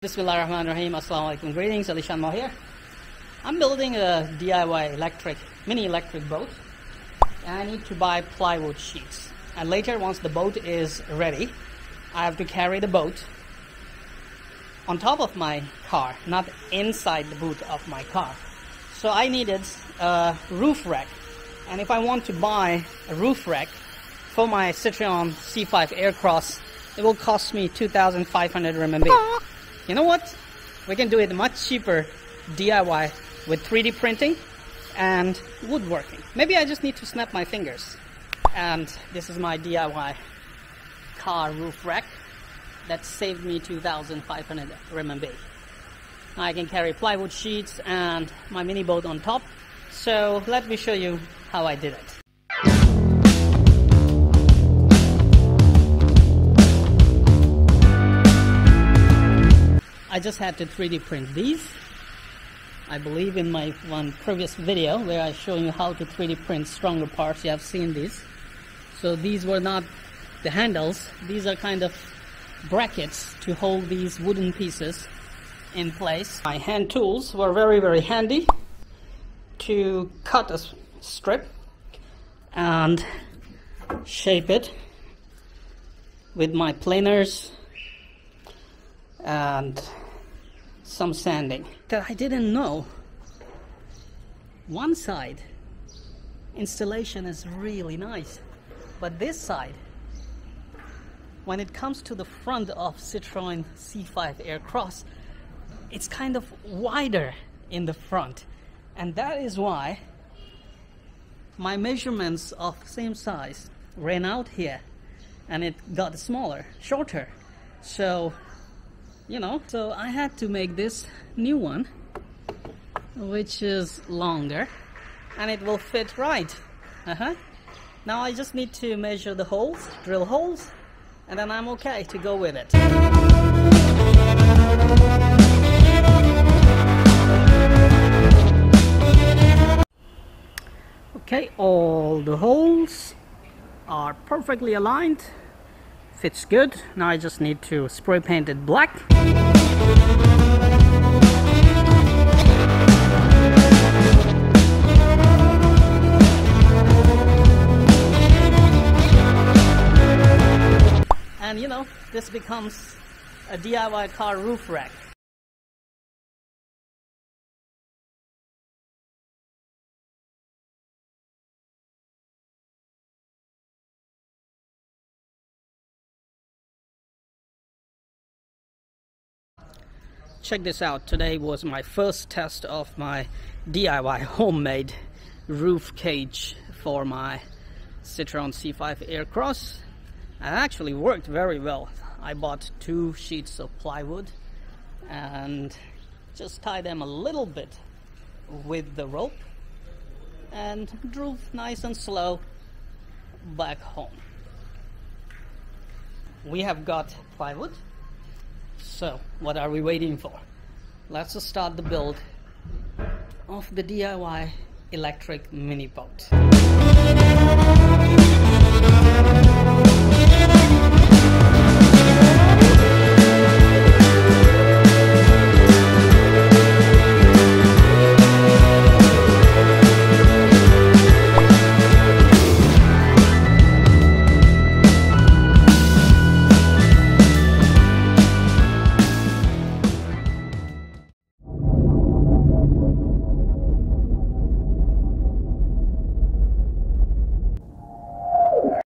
Bismillahirrahmanirrahim. Assalamu alaikum. Greetings, Alishan Mo here. I'm building a DIY mini electric boat, and I need to buy plywood sheets. And later, once the boat is ready, I have to carry the boat on top of my car, not inside the boot of my car. So I needed a roof rack, and if I want to buy a roof rack for my Citroen C5 Aircross, it will cost me 2,500 RMB. You know what? We can do it much cheaper DIY with 3D printing and woodworking. Maybe I just need to snap my fingers. And this is my DIY car roof rack that saved me 2,500 RMB. Now I can carry plywood sheets and my mini boat on top. So let me show you how I did it. I just had to 3D print these. I believe in my one previous video where I show you how to 3D print stronger parts, you have seen these. So these were not the handles, these are kind of brackets to hold these wooden pieces in place. My hand tools were very handy to cut a strip and shape it with my planers and some sanding. That I didn't know, one side installation is really nice, but this side, when it comes to the front of Citroen C5 Aircross, it's kind of wider in the front, and that is why my measurements of same size ran out here and it got smaller, shorter. So so I had to make this new one, which is longer, and it will fit right. Now I just need to measure the holes, drill holes, and then I'm okay to go with it. Okay, all the holes are perfectly aligned. Fits good. Now I just need to spray paint it black. And this becomes a DIY car roof rack. Check this out. Today was my first test of my DIY homemade roof cage for my Citroen C5 Aircross. It actually worked very well. I bought 2 sheets of plywood and just tied them a little bit with the rope and drove nice and slow back home. We have got plywood. So, what are we waiting for? Let's just start the build of the DIY electric mini boat.